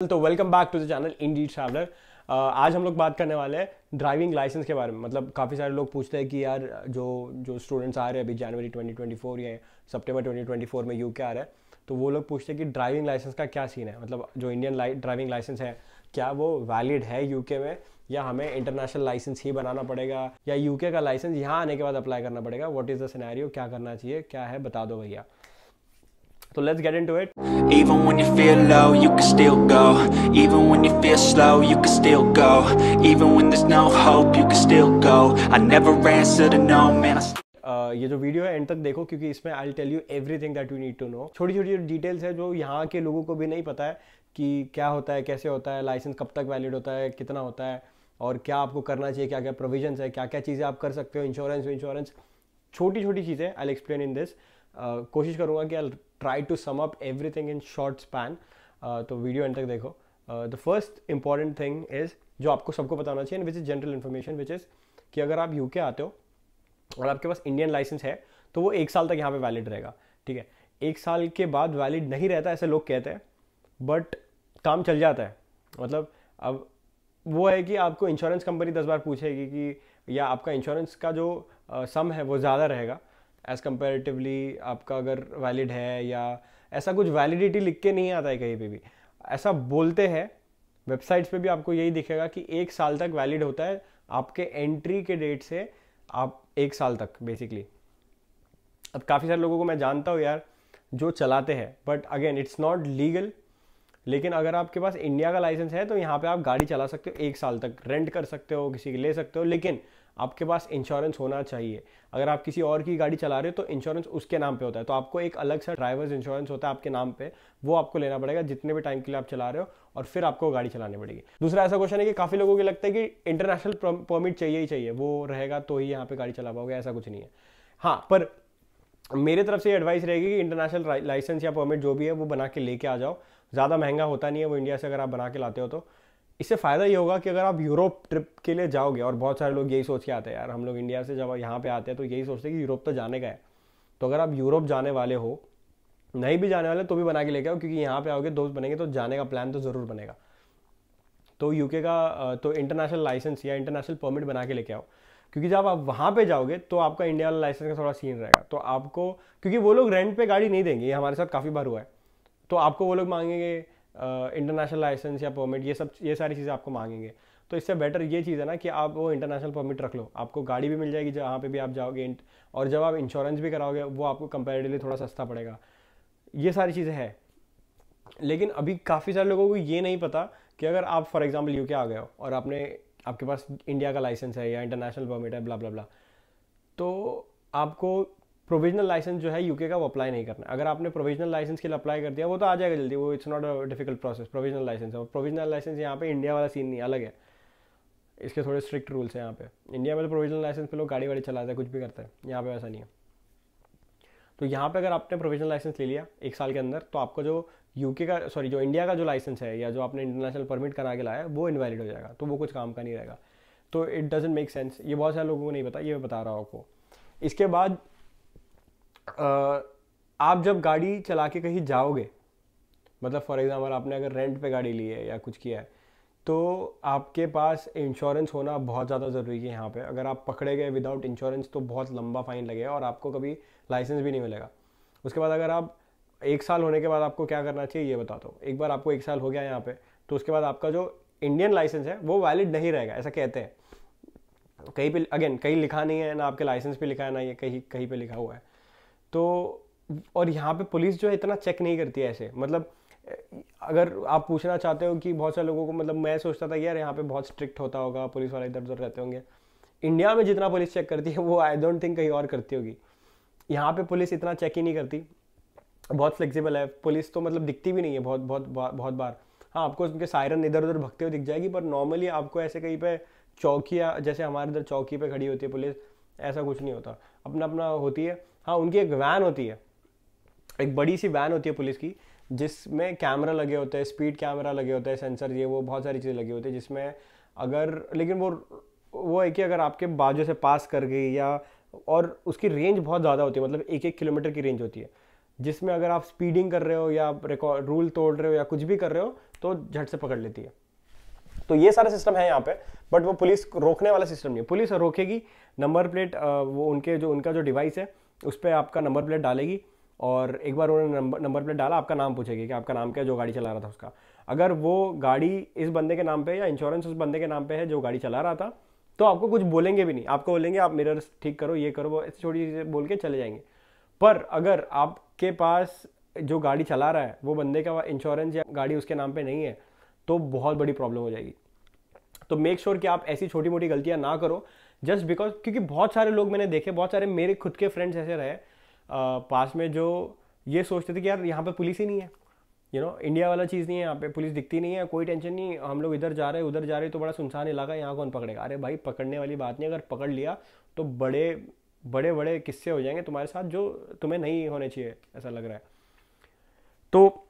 तो welcome back to the channel Indie Traveller. आज हम लोग बात करने वाले हैं ड्राइविंग लाइसेंस के बारे में। मतलब काफ़ी सारे लोग पूछते हैं कि यार जो जो स्टूडेंट्स आ रहे हैं अभी जनवरी 2024 या सितंबर 2024 में यूके आ रहा है, तो वो लोग पूछते हैं कि ड्राइविंग लाइसेंस का क्या सीन है। मतलब जो इंडियन ड्राइविंग लाइसेंस है क्या वो वैलिड है यूके में, या हमें इंटरनेशनल लाइसेंस ही बनाना पड़ेगा, या यूके का लाइसेंस यहाँ आने के बाद अप्लाई करना पड़ेगा। व्हाट इज़ द सिनेरियो, क्या करना चाहिए, क्या है, बता दो भैया। तो let's get into it. Even when you feel low, you can still go. Even when you feel slow, you can still go. Even when there's no hope, you can still go. I never answer to no, man. ये जो video है and तक देखो, क्योंकि इसमें I will tell you everything that you need to know. छोटी छोटी details है जो यहाँ के लोगों को भी नहीं पता है कि क्या होता है, कैसे होता है, लाइसेंस कब तक वैलिड होता है, कितना होता है, और क्या आपको करना चाहिए, क्या क्या प्रोविजंस है, क्या क्या चीज़ें आप कर सकते हो, इंश्योरेंस। छोटी छोटी चीज़ें आई एक्सप्लेन इन दिस। कोशिश करूँगा कि I try to sum up everything in short span. तो वीडियो एंड तक देखो। The first important thing is जो आपको सबको पता होना चाहिए, which is general information, which is कि अगर आप यूके आते हो और आपके पास इंडियन लाइसेंस है तो वो 1 साल तक यहाँ पे वैलिड रहेगा। ठीक है, 1 साल के बाद वैलिड नहीं रहता ऐसे लोग कहते हैं, बट काम चल जाता है। मतलब अब वो है कि आपको इंश्योरेंस कंपनी 10 बार पूछेगी कि या आपका इंश्योरेंस का जो सम है वो ज़्यादा रहेगा एज़ कंपेरेटिवली आपका अगर वैलिड है, या ऐसा कुछ वैलिडिटी लिख के नहीं आता है कहीं पे भी। ऐसा बोलते हैं, वेबसाइट्स पे भी आपको यही दिखेगा कि 1 साल तक वैलिड होता है आपके एंट्री के डेट से, आप 1 साल तक बेसिकली। अब काफ़ी सारे लोगों को मैं जानता हूँ यार जो चलाते हैं, but again it's not legal. लेकिन अगर आपके पास इंडिया का लाइसेंस है तो यहाँ पे आप गाड़ी चला सकते हो 1 साल तक, रेंट कर सकते हो, किसी की ले सकते हो, लेकिन आपके पास इंश्योरेंस होना चाहिए। अगर आप किसी और की गाड़ी चला रहे हो तो इंश्योरेंस उसके नाम पे होता है, तो आपको एक अलग सा ड्राइवर्स इंश्योरेंस होता है आपके नाम पे, वो आपको लेना पड़ेगा जितने भी टाइम के लिए आप चला रहे हो, और फिर आपको गाड़ी चलानी पड़ेगी। दूसरा ऐसा क्वेश्चन है कि काफ़ी लोगों को लगता है कि इंटरनेशनल परमिट चाहिए ही चाहिए, वो रहेगा तो ही यहाँ पे गाड़ी चला पाओगे। ऐसा कुछ नहीं है। हाँ, पर मेरे तरफ से एडवाइस रहेगी कि इंटरनेशनल लाइसेंस या परमिट जो भी है वो बना के लेके आ जाओ। ज़्यादा महंगा होता नहीं है वो इंडिया से, अगर आप बना के लाते हो तो। इससे फ़ायदा ये होगा कि अगर आप यूरोप ट्रिप के लिए जाओगे, और बहुत सारे लोग यही सोच के आते हैं यार, हम लोग इंडिया से जब यहाँ पे आते हैं तो यही सोचते हैं कि यूरोप तो जाने का है। तो अगर आप यूरोप जाने वाले हो, नहीं भी जाने वाले तो भी बना के लेके आओ, क्योंकि यहाँ पे आओगे, दोस्त बनेंगे, तो जाने का प्लान तो ज़रूर बनेगा। तो यूके का तो इंटरनेशनल लाइसेंस या इंटरनेशनल परमिट बना के लेके आओ, क्योंकि जब आप वहाँ पे जाओगे तो आपका इंडिया वाला लाइसेंस का थोड़ा सीन रहेगा। तो आपको, क्योंकि वो लोग रेंट पे गाड़ी नहीं देंगे, ये हमारे साथ काफ़ी बार हुआ है, तो आपको वो लोग मांगेंगे इंटरनेशनल लाइसेंस या परमिट, ये सारी चीज़ें आपको मांगेंगे। तो इससे बेटर ये चीज़ है ना कि आप वो इंटरनेशनल परमिट रख लो, आपको गाड़ी भी मिल जाएगी जहाँ पे भी आप जाओगे, और जब आप इंश्योरेंस भी कराओगे वो आपको कंपेरेटिवली थोड़ा सस्ता पड़ेगा। ये सारी चीज़ें हैं। लेकिन अभी काफ़ी सारे लोगों को ये नहीं पता कि अगर आप फॉर एग्जांपल यूके आ गए हो और आपके पास इंडिया का लाइसेंस है या इंटरनेशनल परमिट है, ब्ला ब्ला ब्ला, तो आपको प्रोविजनल लाइसेंस जो है यूके का वो अप्लाई नहीं करना है। अगर आपने प्रोविजनल लाइसेंस के लिए अप्लाई कर दिया वो तो आ जाएगा जल्दी, वो it's not a difficult process. Provisional licence है, और प्रोविजनल लाइसेंस यहाँ पे इंडिया वाला सीन नहीं, अलग है, इसके थोड़े स्ट्रिक्ट रूल्स हैं यहाँ पे। इंडिया में तो प्रोविजनल लाइसेंस पे लोग गाड़ी वाड़ी चलाते हैं, कुछ भी करते हैं, यहाँ पे वैसा नहीं है। तो यहाँ पे अगर आपने प्रोविजनल लाइसेंस ले लिया 1 साल के अंदर, तो आपको जो जो इंडिया का जो लाइसेंस है या जो आपने इंटरनेशनल परमिट करा के लाया है वो इनवैलिड हो जाएगा, तो वो कुछ काम का नहीं रहेगा। तो इट डजेंट मेक सेंस। ये बहुत सारे लोगों को नहीं पता, ये मैं बता रहा हूँ आपको। इसके बाद आप जब गाड़ी चला के कहीं जाओगे, मतलब फॉर एग्जांपल आपने अगर रेंट पे गाड़ी ली है या कुछ किया है, तो आपके पास इंश्योरेंस होना बहुत ज़्यादा ज़रूरी है यहाँ पे। अगर आप पकड़े गए विदाउट इंश्योरेंस तो बहुत लंबा फाइन लगेगा और आपको कभी लाइसेंस भी नहीं मिलेगा। उसके बाद अगर आप 1 साल होने के बाद आपको क्या करना चाहिए ये बता दो। एक बार आपको 1 साल हो गया यहाँ पे, तो उसके बाद आपका जो इंडियन लाइसेंस है वो वैलिड नहीं रहेगा, ऐसा कहते हैं। कहीं पे अगेन कहीं लिखा नहीं है ना, आपके लाइसेंस पे लिखा है ना, ये कहीं कहीं पे लिखा हुआ है। तो और यहाँ पे पुलिस जो है इतना चेक नहीं करती है ऐसे। मतलब अगर आप पूछना चाहते हो कि बहुत सारे लोगों को, मतलब मैं सोचता था यार यहाँ पे बहुत स्ट्रिक्ट होता होगा, पुलिस वाले इधर उधर रहते होंगे। इंडिया में जितना पुलिस चेक करती है वो आई डोंट थिंक कहीं और करती होगी। यहाँ पे पुलिस इतना चेक ही नहीं करती, बहुत फ्लेक्सिबल है पुलिस। तो मतलब दिखती भी नहीं है बहुत बहुत बहुत बार। हाँ, आपको उनके सायरन इधर उधर भगते हुए दिख जाएगी, पर नॉर्मली आपको ऐसे कहीं पे चौकियाँ, जैसे हमारे इधर चौकी पे खड़ी होती है पुलिस, ऐसा कुछ नहीं होता, अपना अपना होती है। हाँ, उनकी एक वैन होती है, एक बड़ी सी वैन होती है पुलिस की, जिसमें कैमरा लगे होते हैं, स्पीड कैमरा लगे होते हैं, सेंसर, ये वो बहुत सारी चीज़ें लगी होती है, जिसमें अगर, लेकिन वो है कि अगर आपके बाजू से पास कर गई, या और उसकी रेंज बहुत ज़्यादा होती है, मतलब 1-1 किलोमीटर की रेंज होती है। जिसमें अगर आप स्पीडिंग कर रहे हो या रूल तोड़ रहे हो या कुछ भी कर रहे हो तो झट से पकड़ लेती है। तो ये सारा सिस्टम है यहाँ पे, बट वो पुलिस रोकने वाला सिस्टम नहीं है। पुलिस रोकेगी, नंबर प्लेट वो उनका जो डिवाइस है उस पर आपका नंबर प्लेट डालेगी, और एक बार उन्होंने नंबर प्लेट डाला, आपका नाम पूछेगी कि आपका नाम क्या है, जो गाड़ी चला रहा था उसका। अगर वो गाड़ी इस बंदे के नाम पे या इंश्योरेंस उस बंदे के नाम पे है जो गाड़ी चला रहा था, तो आपको कुछ बोलेंगे भी नहीं, आपको बोलेंगे आप मिरर ठीक करो, ये करो, वो ऐसी छोटी चीज़ें बोल के चले जाएंगे। पर अगर आपके पास जो गाड़ी चला रहा है वो बंदे का इंश्योरेंस या गाड़ी उसके नाम पे नहीं है, तो बहुत बड़ी प्रॉब्लम हो जाएगी। तो मेक श्योर कि आप ऐसी छोटी मोटी गलतियां ना करो, जस्ट बिकॉज, क्योंकि बहुत सारे लोग मैंने देखे, बहुत सारे मेरे खुद के फ्रेंड्स ऐसे रहे पास में जो ये सोचते थे कि यार यहाँ पे पुलिस ही नहीं है, इंडिया वाला चीज़ नहीं है, यहाँ पे पुलिस दिखती नहीं है, कोई टेंशन नहीं, हम लोग इधर जा रहे हैं उधर जा रहे हैं तो बड़ा सुनसान इलाका, यहाँ कौन पकड़ेगा। अरे भाई, पकड़ने वाली बात नहीं, अगर पकड़ लिया तो बड़े बड़े बड़े किस्से हो जाएंगे तुम्हारे साथ जो तुम्हें नहीं होने चाहिए, ऐसा लग रहा है। तो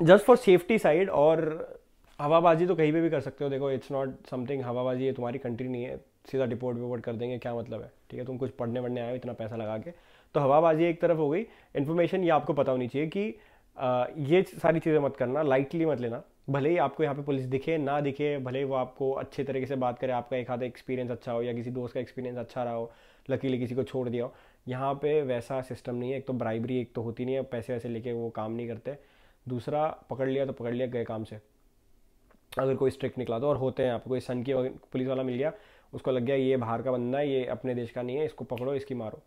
जस्ट फॉर सेफ्टी साइड, और हवाबाजी तो कहीं पे भी कर सकते हो, देखो इट्स नॉट समथिंग, हवाबाजी ये तुम्हारी कंट्री नहीं है, सीधा डिपोर्ट विपोर्ट कर देंगे, क्या मतलब है, ठीक है, तुम कुछ पढ़ने वढ़ने आए हो इतना पैसा लगा के। तो हवाबाजी एक तरफ हो गई। इन्फॉर्मेशन ये आपको पता होनी चाहिए कि ये सारी चीज़ें मत करना, लाइटली मत लेना, भले ही आपको यहाँ पे पुलिस दिखे ना दिखे, भले ही वो आपको अच्छे तरीके से बात करे, आपका एक आधा एक्सपीरियंस अच्छा हो या किसी दोस्त का एक्सपीरियंस अच्छा रहा हो, लकीली किसी को छोड़ दिया हो, यहाँ पे वैसा सिस्टम नहीं है। एक तो ब्राइबरी एक तो होती नहीं है, पैसे वैसे लेके वो काम नहीं करते। दूसरा, पकड़ लिया तो पकड़ लिया, गए काम से, अगर कोई स्ट्रिक्ट निकला तो। और होते हैं, आपको कोई सन की पुलिस वाला मिल गया, उसको लग गया ये बाहर का बंदा है, ये अपने देश का नहीं है, इसको पकड़ो, इसकी मारो,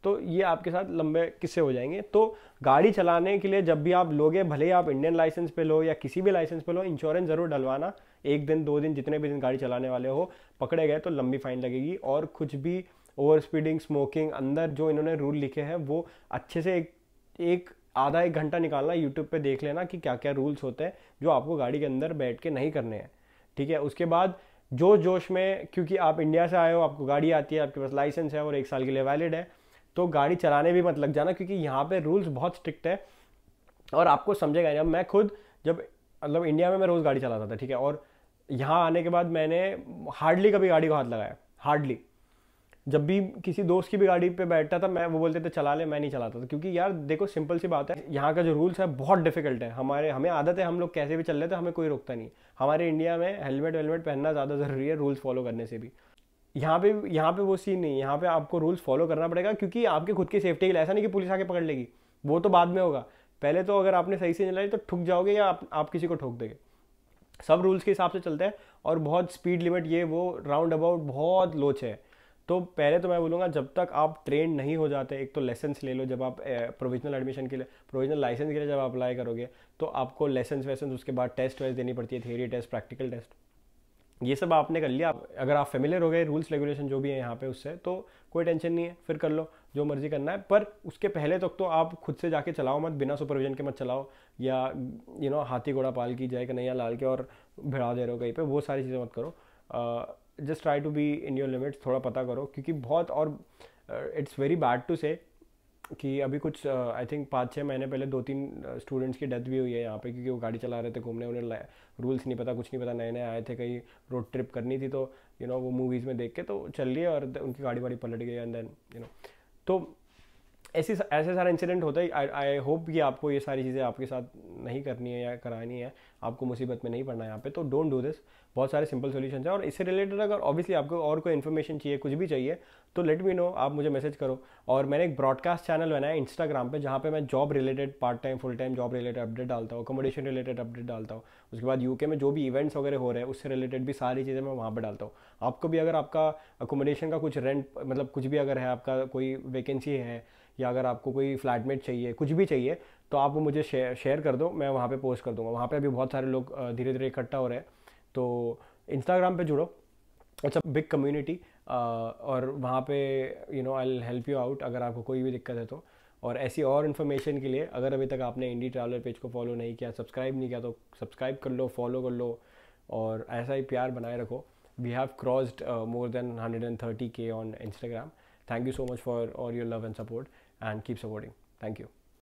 तो ये आपके साथ लंबे किस्से हो जाएंगे। तो गाड़ी चलाने के लिए जब भी आप लोगे, भले ही आप इंडियन लाइसेंस पे लो या किसी भी लाइसेंस पे लो, इंश्योरेंस जरूर डलवाना। एक दिन 2 दिन जितने भी दिन गाड़ी चलाने वाले हो, पकड़े गए तो लंबी फाइन लगेगी। और कुछ भी ओवर स्पीडिंग, स्मोकिंग, अंदर जो इन्होंने रूल लिखे हैं वो अच्छे से एक आधा एक घंटा निकालना, यूट्यूब पे देख लेना कि क्या क्या रूल्स होते हैं जो आपको गाड़ी के अंदर बैठ के नहीं करने हैं, ठीक है। उसके बाद जो जोश में, क्योंकि आप इंडिया से आए हो, आपको गाड़ी आती है, आपके पास लाइसेंस है और 1 साल के लिए वैलिड है, तो गाड़ी चलाने भी मत लग जाना, क्योंकि यहाँ पे रूल्स बहुत स्ट्रिक्ट है और आपको समझेगा नहीं। मैं खुद जब मतलब इंडिया में मैं रोज़ गाड़ी चलाता था, ठीक है, और यहाँ आने के बाद मैंने हार्डली कभी गाड़ी को हाथ लगाया, हार्डली। जब भी किसी दोस्त की भी गाड़ी पे बैठता था, मैं वो बोलते थे चला ले, मैं नहीं चलाता था, क्योंकि यार देखो सिंपल सी बात है, यहाँ का जो रूल्स है बहुत डिफिकल्ट है। हमें आदत है, हम लोग कैसे भी चल रहे थे, हमें कोई रोकता नहीं। हमारे इंडिया में हेलमेट पहनना ज़्यादा ज़रूरी है रूल्स फॉलो करने से भी। यहाँ पे वो सीन नहीं, यहाँ पे आपको रूल्स फॉलो करना पड़ेगा, क्योंकि आपके खुद की सेफ्टी के लिए। ऐसा नहीं कि पुलिस आके पकड़ लेगी, वो तो बाद में होगा। पहले तो अगर आपने सही से चलाई तो ठुक जाओगे या आप किसी को ठोक देंगे। सब रूल्स के हिसाब से चलते हैं, और बहुत स्पीड लिमिट ये वो राउंड अबाउट बहुत लोच है। तो पहले तो मैं बोलूँगा, जब तक आप ट्रेन नहीं हो जाते, एक तो लेसेंस ले लो, जब आप प्रोविजनल एडमिशन के लिए, प्रोविजनल लाइसेंस के लिए जब अप्लाई करोगे तो आपको लेसेंस वेसेंस, उसके बाद टेस्ट वेस्ट देनी पड़ती है, थियरी टेस्ट, प्रैक्टिकल टेस्ट, ये सब आपने कर लिया। अगर आप फेमिलियर हो गए रूल्स रेगुलेशन जो भी है यहाँ पे उससे, तो कोई टेंशन नहीं है, फिर कर लो जो मर्जी करना है। पर उसके पहले तक तो आप खुद से जाके चलाओ मत, बिना सुपरविजन के मत चलाओ, या हाथी घोड़ा पाल की जाए कन्हैया लाल के और भिड़ा दे रहे हो कहीं पे, वो सारी चीज़ें मत करो। Just try to be in your limits, थोड़ा पता करो, क्योंकि बहुत, और इट्स वेरी बैड टू से कि अभी कुछ आई थिंक 5-6 महीने पहले 2-3 स्टूडेंट्स की डेथ भी हुई है यहाँ पे, क्योंकि वो गाड़ी चला रहे थे घूमने, उन्हें रूल्स नहीं पता, कुछ नहीं पता, नए नए आए थे, कहीं रोड ट्रिप करनी थी, तो वो मूवीज़ में देख के तो चल लिए और उनकी गाड़ी वाड़ी पलट गई, एंड देन तो ऐसे सारा इंसिडेंट होता है। आई होप कि आपको ये सारी चीज़ें आपके साथ नहीं करनी है या करानी है, आपको मुसीबत में नहीं पड़ना है यहाँ पे, तो डोंट डू दिस। बहुत सारे सिंपल सॉल्यूशंस हैं, और इससे रिलेटेड अगर ऑब्वियसली आपको और कोई इन्फॉर्मेशन चाहिए, कुछ भी चाहिए, तो लेट मी नो, आप मुझे मैसेज करो। और मैंने एक ब्रॉडकास्ट चैनल बनाया इंस्टाग्राम पे, जहाँ पे मैं job related, part time full time job related update डालता हूँ, अकोमोडेशन रिलेटेड अपडेट डालता हूँ, उसके बाद यूके में जो भी इवेंट्स वगैरह हो रहे हैं उससे रिलेटेड भी सारी चीज़ें मैं वहाँ पर डालता हूँ। आपको भी अगर आपका अकोमोडेशन का कुछ रेंट, मतलब कुछ भी अगर है, आपका कोई वैकेंसी है, या अगर आपको कोई फ्लैटमेट चाहिए, कुछ भी चाहिए, तो आप वो मुझे शेयर कर दो, मैं वहाँ पे पोस्ट कर दूँगा। वहाँ पे अभी बहुत सारे लोग धीरे धीरे इकट्ठा हो रहे हैं, तो इंस्टाग्राम पे जुड़ो, इट्स अ बिग कम्युनिटी, और वहाँ पे I will help you out अगर आपको कोई भी दिक्कत है तो। और ऐसी और इन्फॉर्मेशन के लिए, अगर अभी तक आपने इंडी ट्रैवलर पेज को फॉलो नहीं किया, सब्सक्राइब नहीं किया, तो सब्सक्राइब कर लो, फॉलो कर लो, और ऐसा ही प्यार बनाए रखो। We have crossed more than 130K on Instagram. Thank you so much for all your love and support, and keep supporting. Thank you.